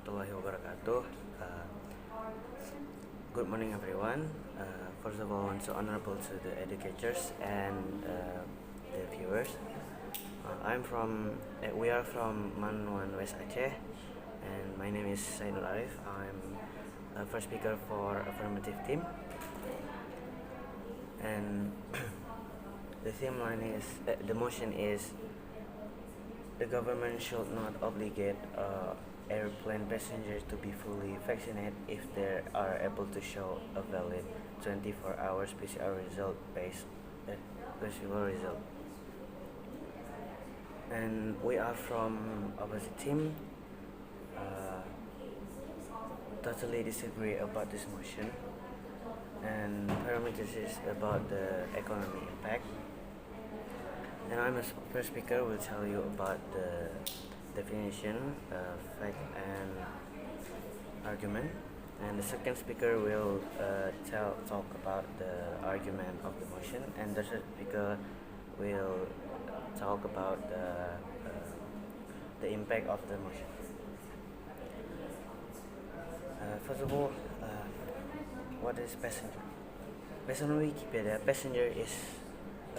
warahmatullahi wabarakatuh. Good morning, everyone. First of all, I want to honorable to the educators and the viewers. We are from Manuan West Aceh, and my name is Sainul Arif. I'm a first speaker for affirmative team, and the motion is the government should not obligate airplane passengers to be fully vaccinated if they are able to show a valid 24 hours PCR result based PCR result. And we are from opposite team. Uh, totally disagree about this motion. And parameters is about the economy impact. And I'm a first speaker will tell you about the definition, fact and argument. And the second speaker will talk about the argument of the motion, and the third speaker will talk about the impact of the motion. First of all, what is passenger? Based on Wikipedia, passenger is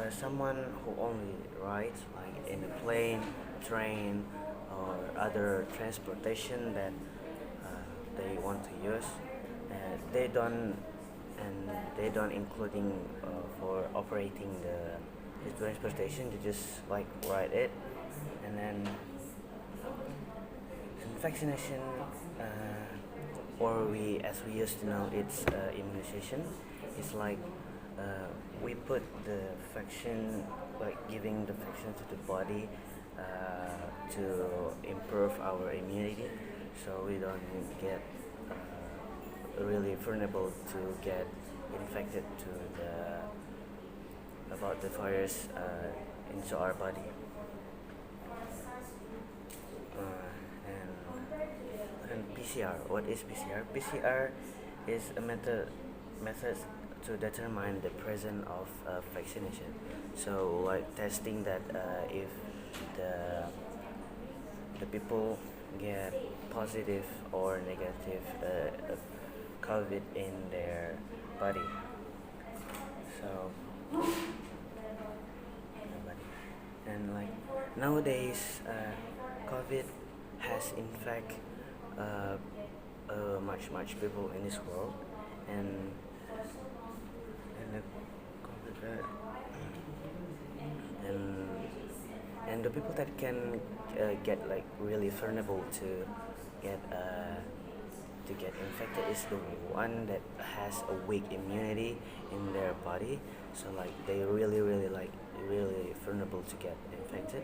someone who only rides like in a plane, train, or other transportation that they want to use. They don't including for operating the transportation. They just like ride it, and then vaccination, or as we used to know, it's immunization. It's like we put the vaccine, like giving the vaccine to the body to improve our immunity, so we don't get really vulnerable to get infected to about the virus into our body. And PCR. What is PCR? PCR is a method to determine the presence of vaccination. So, like testing that if the people get positive or negative COVID in their body. So, and like nowadays, COVID has in fact much people in this world, and the COVID, and the people that can get like really vulnerable to get infected is the one that has a weak immunity in their body. So like they really vulnerable to get infected,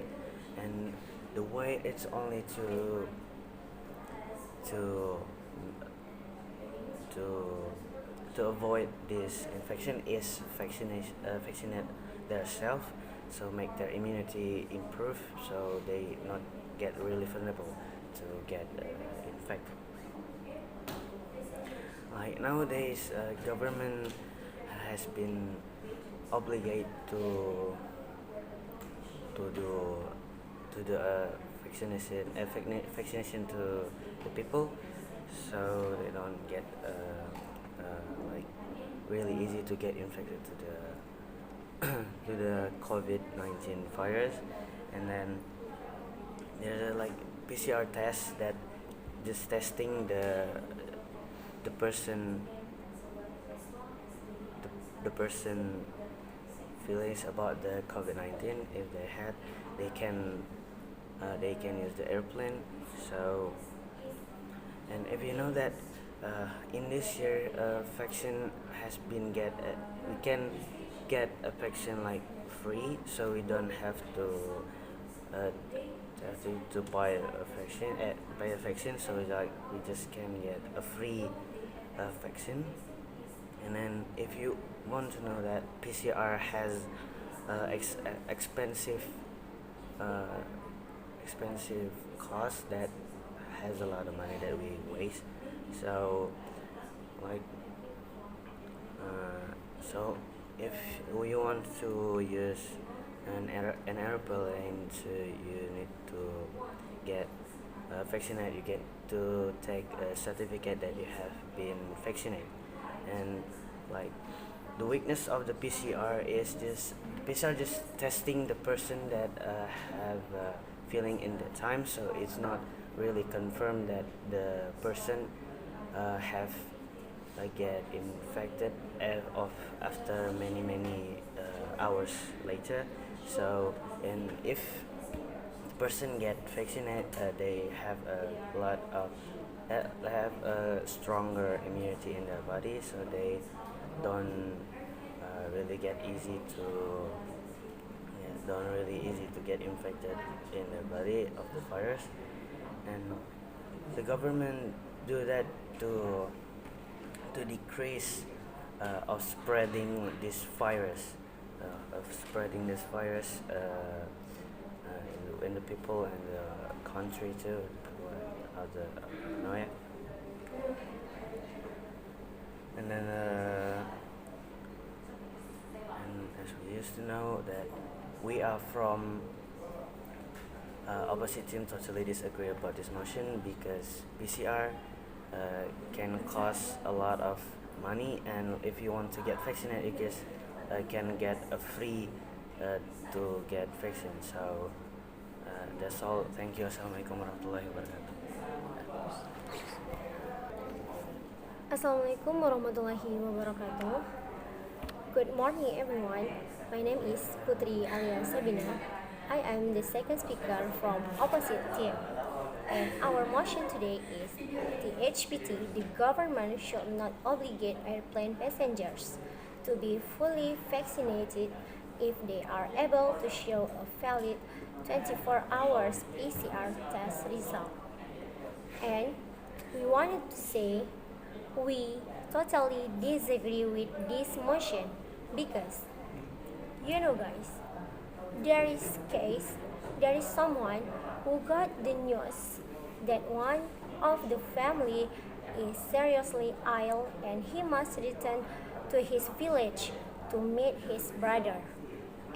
and the way it's only to avoid this infection is vaccinate themselves, so make their immunity improve, so they not get really vulnerable to get infected. Like nowadays, government has been obligated to do vaccination to the people, so they don't get like really easy to get infected to the to the COVID-19 virus. And then there's like PCR tests that just testing the person the person feelings about the COVID-19. If they had, they can use the airplane. So, and if you know that in this year vaccine has been we can get a vaccine like free, so we don't have to buy a vaccine, so we just can get a free vaccine. And then if you want to know that PCR has expensive cost that has a lot of money that we waste. So like so if we want to use an airplane, so you need to get vaccinated, you get to take a certificate that you have been vaccinated. And like the weakness of the PCR is just PCR just testing the person that have feeling in that time, so it's not really confirmed that the person have get infected of after many hours later. So and if person get vaccinated, they have a lot of have a stronger immunity in their body, so they don't really get easy to don't really easy to get infected in their body of the virus. And the government do that to decrease of spreading this virus in the people and the country too, of the Norway. And then and as we used to know that we are from opposite team totally disagree about this motion because PCR can cost a lot of money, and if you want to get vaccinated, you just can get a free to get vaccine. So that's all. Thank you. Assalamualaikum warahmatullahi wabarakatuh. Assalamualaikum warahmatullahi wabarakatuh. Good morning everyone. My name is Putri alias Sabina. I am the second speaker from opposite team. And our motion today is the HPT, the government should not obligate airplane passengers to be fully vaccinated if they are able to show a valid 24 hours PCR test result. And we wanted to say we totally disagree with this motion because guys, there is someone who got the news that one of the family is seriously ill and he must return to his village to meet his brother.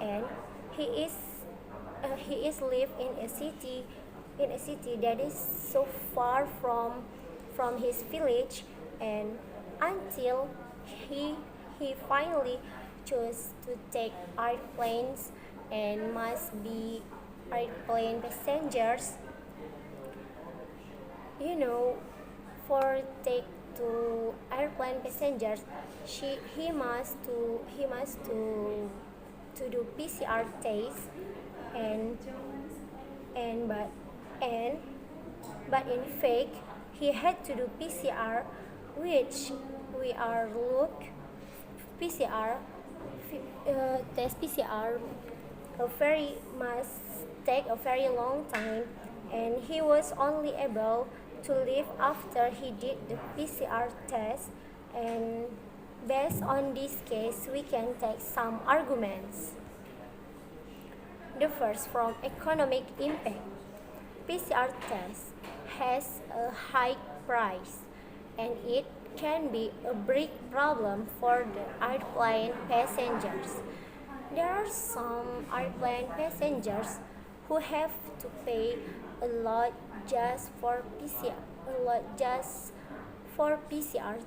And he is live in a city that is so far from his village, and until he finally chose to take airplanes and must be airplane passengers. For take to airplane passengers, he must to do PCR test, and and but and but in fact he had to do PCR, which we are look PCR test PCR must take a very long time, and he was only able to leave after he did the PCR test. And based on this case, we can take some arguments. The first, from economic impact. PCR test has a high price, and it can be a big problem for the airplane passengers. There are some airplane passengers who have to pay a lot just for PCR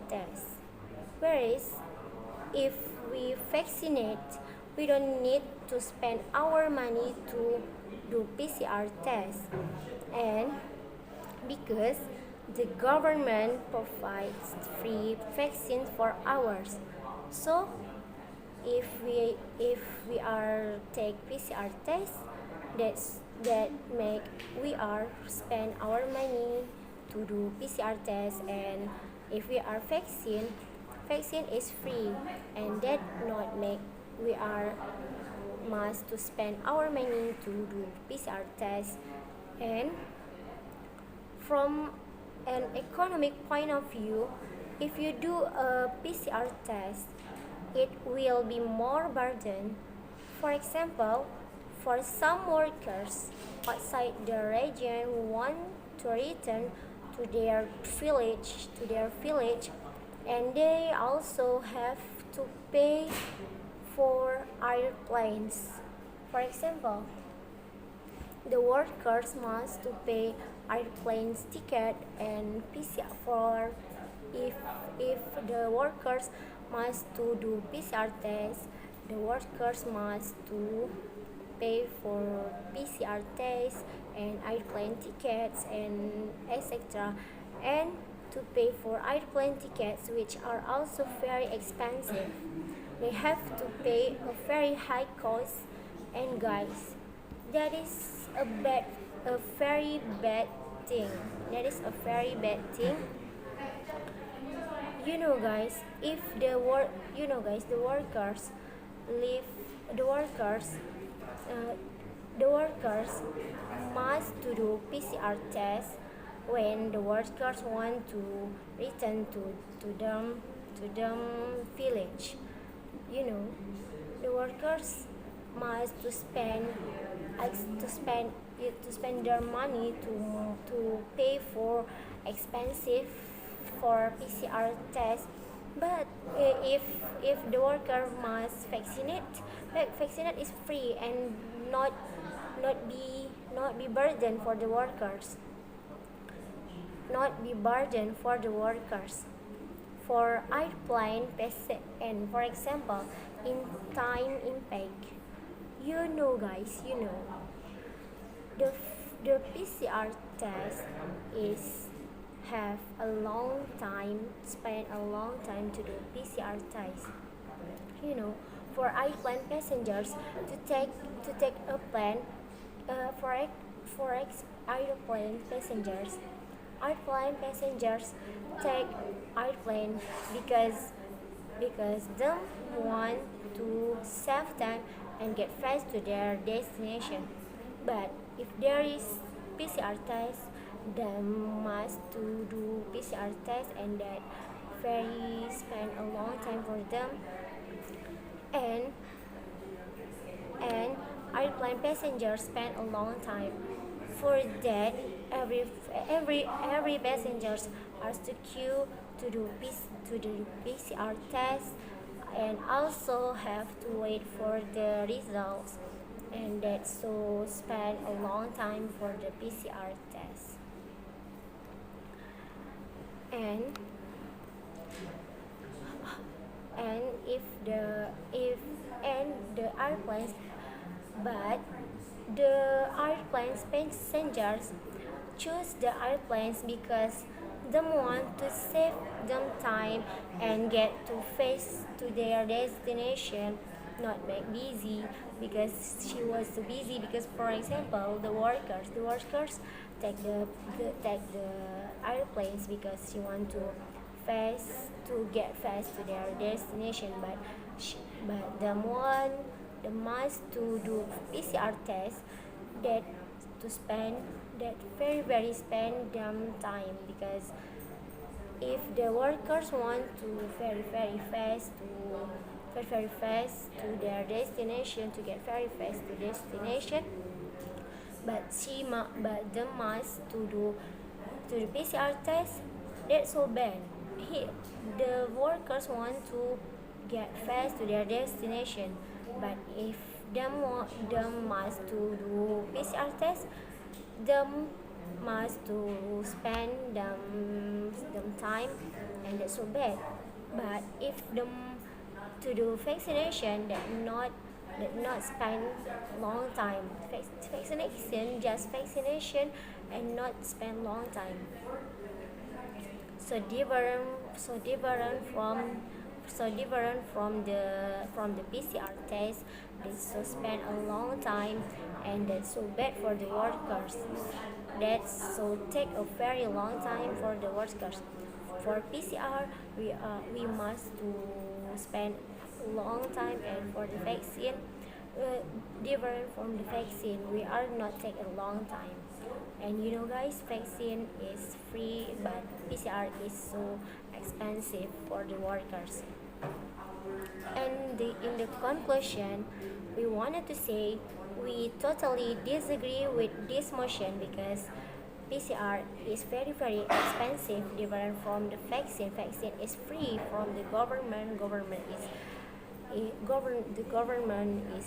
tests. Whereas if we vaccinate, we don't need to spend our money to do PCR tests. And because the government provides free vaccines for ours, so if we are take PCR tests, that make we are spend our money to do PCR tests. And if we are vaccine is free, and that not make we are must to spend our money to do PCR test. And from an economic point of view, if you do a PCR test, it will be more burden. For example, for some workers outside the region who want to return to their village, and they also have to pay for airplanes. For example, the workers must to pay airplanes ticket and PCR for if if the workers must to do PCR test, the workers must to pay for PCR tests and airplane tickets and etc. and to pay for airplane tickets which are also very expensive. They have to pay a very high cost, and guys, that is a very bad thing. That is a very bad thing. If the workers leave the workers uh, the workers must to do PCR test when the workers want to return to them village. You know, the workers must to spend their money to pay for expensive for PCR test. But if the worker must vaccinate is free and not not be burden for the workers, not be burden for the workers. For airplane and for example, in time impact, guys, the the PCR test is have a long time spend a long time to do PCR test. you know for airplane passengers to take a plane airplane passengers take airplane because they want to save time and get fast to their destination. But if there is PCR test, they must to do PCR test, and that very spend a long time for them. And and airplane passengers spend a long time. For that, every passengers has to queue to do PCR test, and also have to wait for the results, and that so spend a long time for the PCR test. And and if the if and the airplanes but the airplanes passengers choose the airplanes because they want to save them time and get to face to their destination, not make busy because she was too busy. Because for example, the workers take the airplanes because she want to get fast to their destination, but the must to do PCR test, that to spend that very spend them time. Because if the workers want to very fast to their destination, to get very fast to destination, but the must to the PCR test, that's so bad. The workers want to get fast to their destination, but if them must to do PCR test, them must to spend them time, and that's so bad. But if them to do vaccination, that not spend long time. Vaccination, just vaccination, and not spend long time. So different from the PCR test. They so spend a long time, and that's so bad for the workers. That's so take a very long time for the workers. For PCR, we must to spend a long time, and for the vaccine, different from the vaccine, we are not take a long time. And guys, vaccine is free, but PCR is so expensive for the workers. And in the conclusion, we wanted to say we totally disagree with this motion because PCR is very expensive, different from the vaccine. Vaccine is free from the government. The government is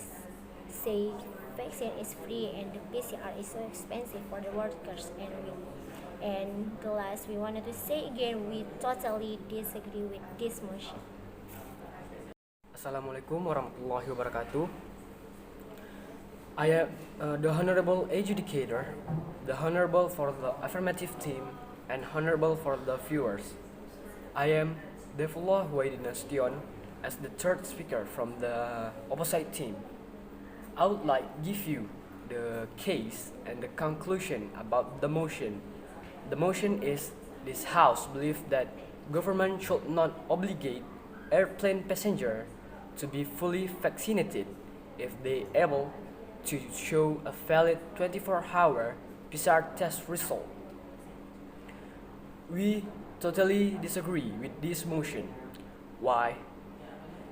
say vaccine is free and the PCR is so expensive for the workers and the last we wanted to say again, we totally disagree with this motion. Assalamualaikum warahmatullahi wabarakatuh. I am the Honorable Adjudicator, the Honorable for the affirmative team, and Honorable for the viewers. I am Devullah Waidi Nasution as the third speaker from the opposite team. I would like to give you the case and the conclusion about the motion. The motion is this House believes that government should not obligate airplane passenger to be fully vaccinated if they able to show a valid 24-hour PCR test result. We totally disagree with this motion. Why?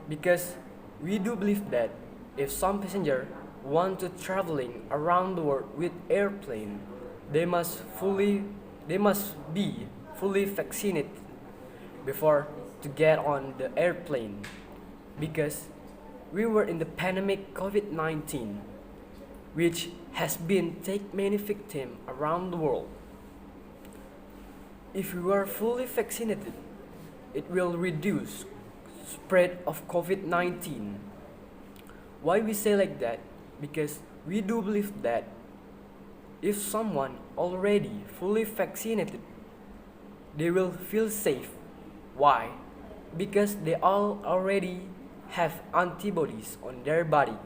Because we do believe that if some passenger want to traveling around the world with airplane, they must be fully vaccinated before to get on the airplane, because we were in the pandemic COVID-19, which has been take many victims around the world. If we are fully vaccinated, it will reduce spread of COVID-19. Why we say like that? Because we do believe that if someone already fully vaccinated, they will feel safe. Why? Because they all already have antibodies on their body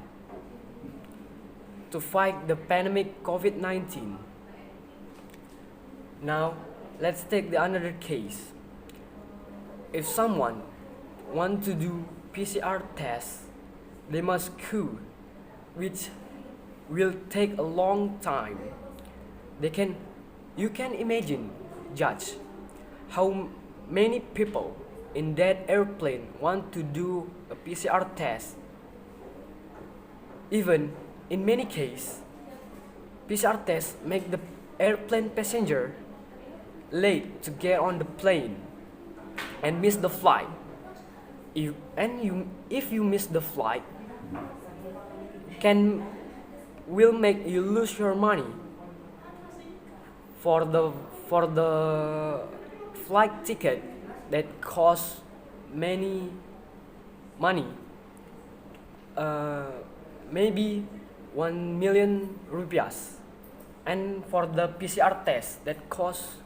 to fight the pandemic COVID-19. Now, let's take the another case. If someone want to do PCR test, they must queue, which will take a long time. You can imagine, judge, how many people in that airplane want to do a PCR test. Even in many cases, PCR tests make the airplane passenger late to get on the plane and miss the flight. If you miss the flight, will make you lose your money for the flight ticket that costs many money, maybe 1 million rupiahs, and for the PCR test that costs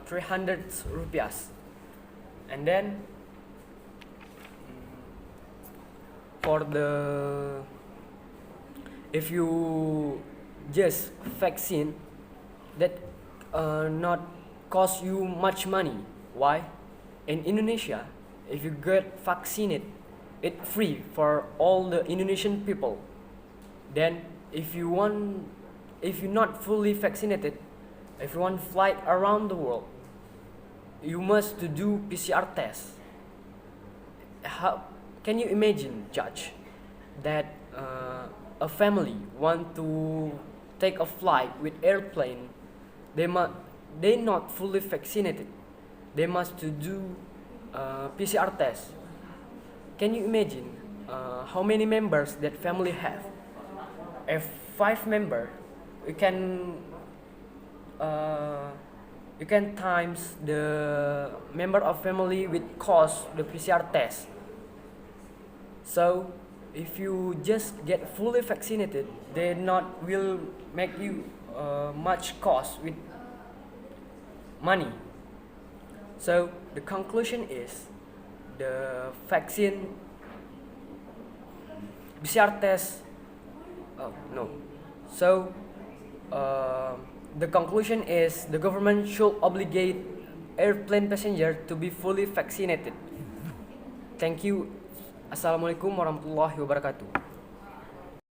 300 rupiahs, and then if you just vaccine that not cost you much money. Why? In Indonesia, if you get vaccinated, it's free for all the Indonesian people. Then if you're not fully vaccinated, if you want to fly around the world, you must to do PCR test. How can you imagine, judge, that a family want to take a flight with airplane, they not fully vaccinated, they must to do PCR test. Can you imagine how many members that family have? If 5 members, you can times the member of family with cost the PCR test. So if you just get fully vaccinated, they not will make you much cost with money. So the conclusion is the vaccine PCR test. So the conclusion is the government should obligate airplane passenger to be fully vaccinated. Thank you. Assalamualaikum warahmatullahi wabarakatuh.